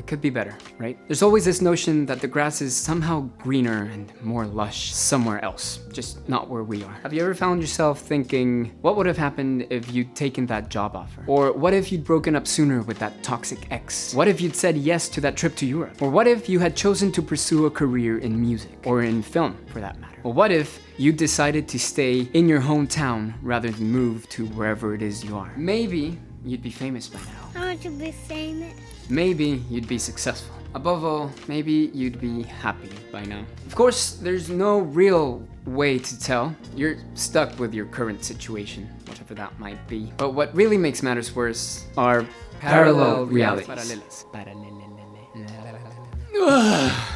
could be better, right? There's always this notion that the grass is somehow greener and more lush somewhere else, just not where we are. Have you ever found yourself thinking, what would have happened if you'd taken that job offer? Or what if you'd broken up sooner with that toxic ex? What if you'd said yes to that trip to Europe? Or what if you had chosen to pursue a career in music, or in film for that matter? Or what if you decided to stay in your hometown rather than move to wherever it is you are? Maybe you'd be famous by now. I want to be famous. Maybe you'd be successful. Above all, maybe you'd be happy by now. Of course, there's no real way to tell. You're stuck with your current situation, whatever that might be. But what really makes matters worse are parallel realities.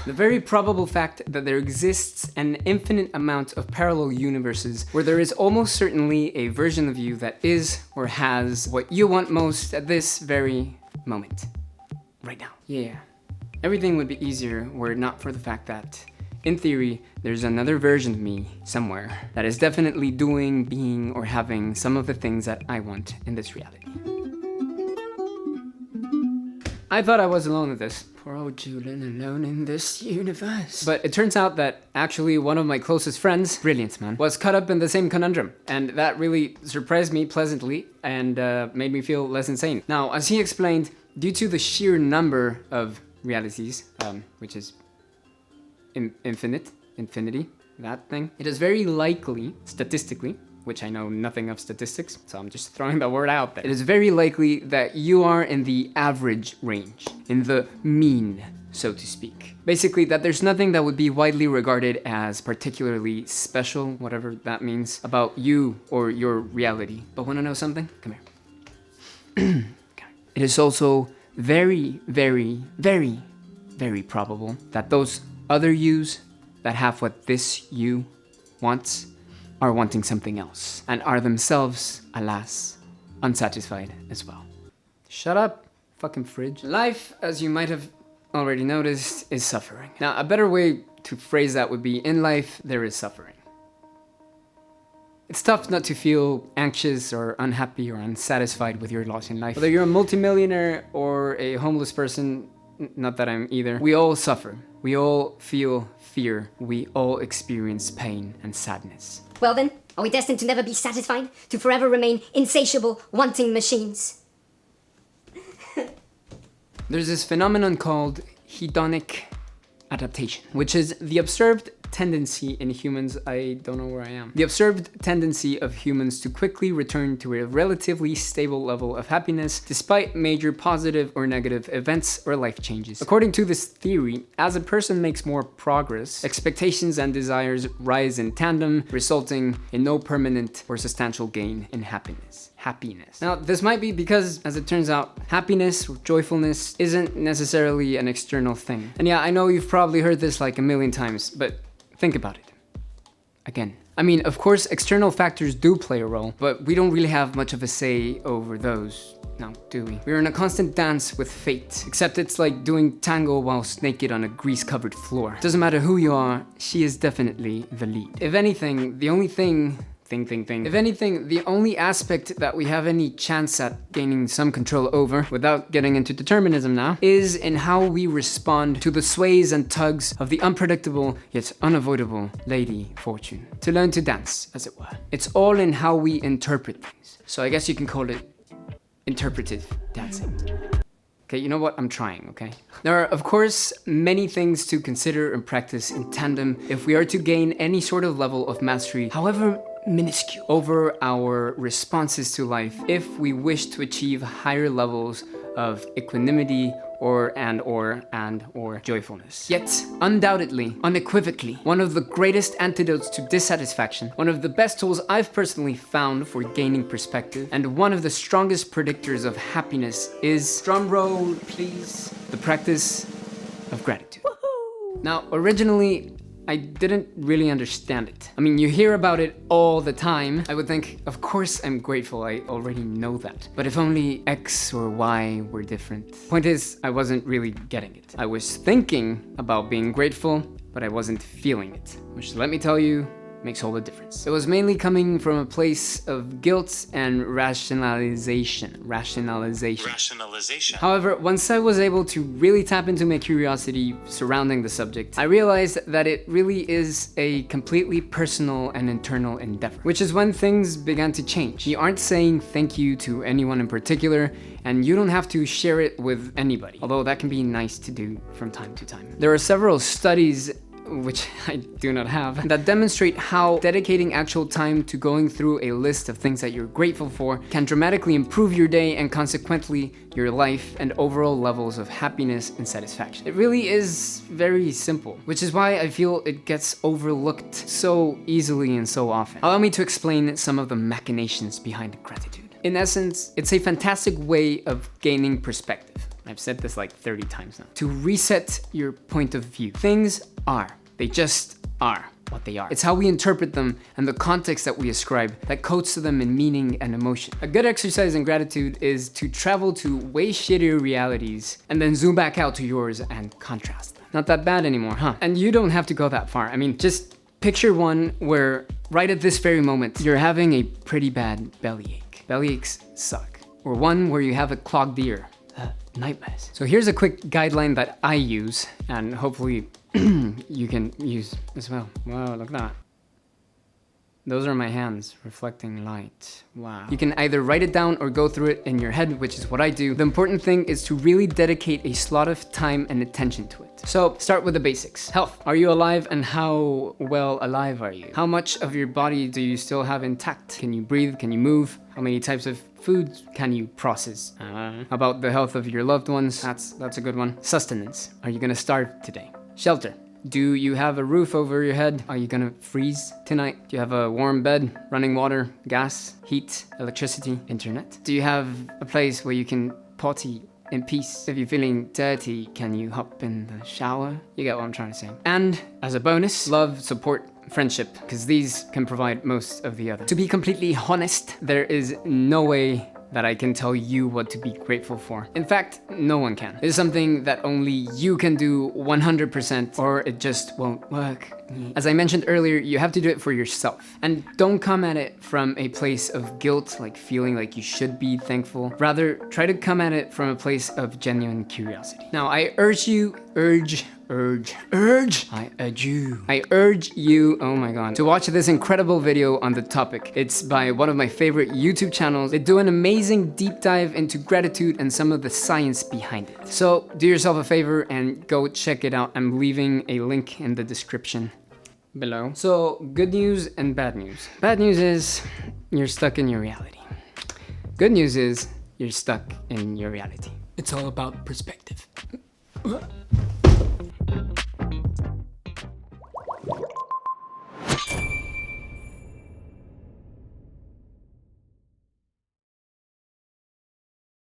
The very probable fact that there exists an infinite amount of parallel universes where there is almost certainly a version of you that is or has what you want most at this very moment. Right now. Yeah. Everything would be easier were it not for the fact that, in theory, there's another version of me somewhere that is definitely doing, being, or having some of the things that I want in this reality. I thought I was alone with this. Poor old Julian, alone in this universe. But it turns out that actually one of my closest friends, brilliant man, was caught up in the same conundrum. And that really surprised me pleasantly and made me feel less insane. Now, as he explained, due to the sheer number of realities, which is infinity, that thing, it is very likely, statistically, which I know nothing of statistics, so I'm just throwing the word out there. It is very likely that you are in the average range, in the mean, so to speak. Basically, that there's nothing that would be widely regarded as particularly special, whatever that means, about you or your reality. But wanna know something? Come here. It is also very, very, very, very probable that those other yous that have what this you wants are wanting something else, and are themselves, alas, unsatisfied as well. Shut up, fucking fridge. Life, as you might have already noticed, is suffering. Now, a better way to phrase that would be, in life, there is suffering. It's tough not to feel anxious or unhappy or unsatisfied with your lot in life. Whether you're a multimillionaire or a homeless person, not that I'm either, we all suffer. We all feel fear. We all experience pain and sadness. Well then, are we destined to never be satisfied? To forever remain insatiable, wanting machines? There's this phenomenon called hedonic adaptation, which is the observed tendency in humans, I don't know where I am. The observed tendency of humans to quickly return to a relatively stable level of happiness despite major positive or negative events or life changes. According to this theory, as a person makes more progress, expectations and desires rise in tandem, resulting in no permanent or substantial gain in happiness. Now, this might be because, as it turns out, happiness or joyfulness isn't necessarily an external thing. And yeah, I know you've probably heard this like a million times, but think about it. Again. I mean, of course, external factors do play a role, but we don't really have much of a say over those. Now, do we? We're in a constant dance with fate, except it's like doing tango whilst naked on a grease-covered floor. Doesn't matter who you are, she is definitely the lead. If anything, the only If anything, the only aspect that we have any chance at gaining some control over, without getting into determinism now, is in how we respond to the sways and tugs of the unpredictable yet unavoidable Lady Fortune. To learn to dance, as it were. It's all in how we interpret things. So I guess you can call it interpretive dancing. Okay, you know what? I'm trying, okay? There are, of course, many things to consider and practice in tandem if we are to gain any sort of level of mastery, however minuscule, over our responses to life if we wish to achieve higher levels of equanimity or joyfulness. Yet, undoubtedly, unequivocally, one of the greatest antidotes to dissatisfaction, one of the best tools I've personally found for gaining perspective, and one of the strongest predictors of happiness is, drum roll please, the practice of gratitude. Woohoo! Now, originally, I didn't really understand it. I mean, you hear about it all the time. I would think, of course I'm grateful, I already know that. But if only X or Y were different. Point is, I wasn't really getting it. I was thinking about being grateful, but I wasn't feeling it. Which, let me tell you, makes all the difference. It was mainly coming from a place of guilt and rationalization. However, once I was able to really tap into my curiosity surrounding the subject, I realized that it really is a completely personal and internal endeavor, which is when things began to change. You aren't saying thank you to anyone in particular, and you don't have to share it with anybody, although that can be nice to do from time to time. There are several studies, which I do not have, that demonstrate how dedicating actual time to going through a list of things that you're grateful for can dramatically improve your day and consequently your life and overall levels of happiness and satisfaction. It really is very simple, which is why I feel it gets overlooked so easily and so often. Allow me to explain some of the machinations behind gratitude. In essence, it's a fantastic way of gaining perspective. I've said this like 30 times now. To reset your point of view. Things are. They just are what they are. It's how we interpret them and the context that we ascribe that codes to them in meaning and emotion. A good exercise in gratitude is to travel to way shittier realities and then zoom back out to yours and contrast them. Not that bad anymore, huh? And you don't have to go that far. I mean, just picture one where right at this very moment, you're having a pretty bad bellyache. Bellyaches suck. Or one where you have a clogged ear. Nightmares. So here's a quick guideline that I use, and hopefully you can use as well. Wow, look at that. Those are my hands reflecting light. Wow. You can either write it down or go through it in your head, which is what I do. The important thing is to really dedicate a slot of time and attention to it. So start with the basics. Health. Are you alive, and how well alive are you? How much of your body do you still have intact? Can you breathe? Can you move? How many types of food can you process? How about the health of your loved ones? That's a good one. Sustenance. Are you gonna starve today? Shelter. Do you have a roof over your head? Are you gonna freeze tonight? Do you have a warm bed, running water, gas, heat, electricity, internet? Do you have a place where you can potty in peace? If you're feeling dirty, can you hop in the shower? You get what I'm trying to say. And as a bonus, love, support, friendship, because these can provide most of the other. To be completely honest, there is no way that I can tell you what to be grateful for. In fact, no one can. It is something that only you can do 100% or it just won't work. As I mentioned earlier, you have to do it for yourself. And don't come at it from a place of guilt, like feeling like you should be thankful. Rather, try to come at it from a place of genuine curiosity. Now, I urge you, oh my god, to watch this incredible video on the topic. It's by one of my favorite YouTube channels. They do an amazing deep dive into gratitude and some of the science behind it. So do yourself a favor and go check it out. I'm leaving a link in the description below. So good news and bad news. Bad news is you're stuck in your reality. Good news is you're stuck in your reality. It's all about perspective.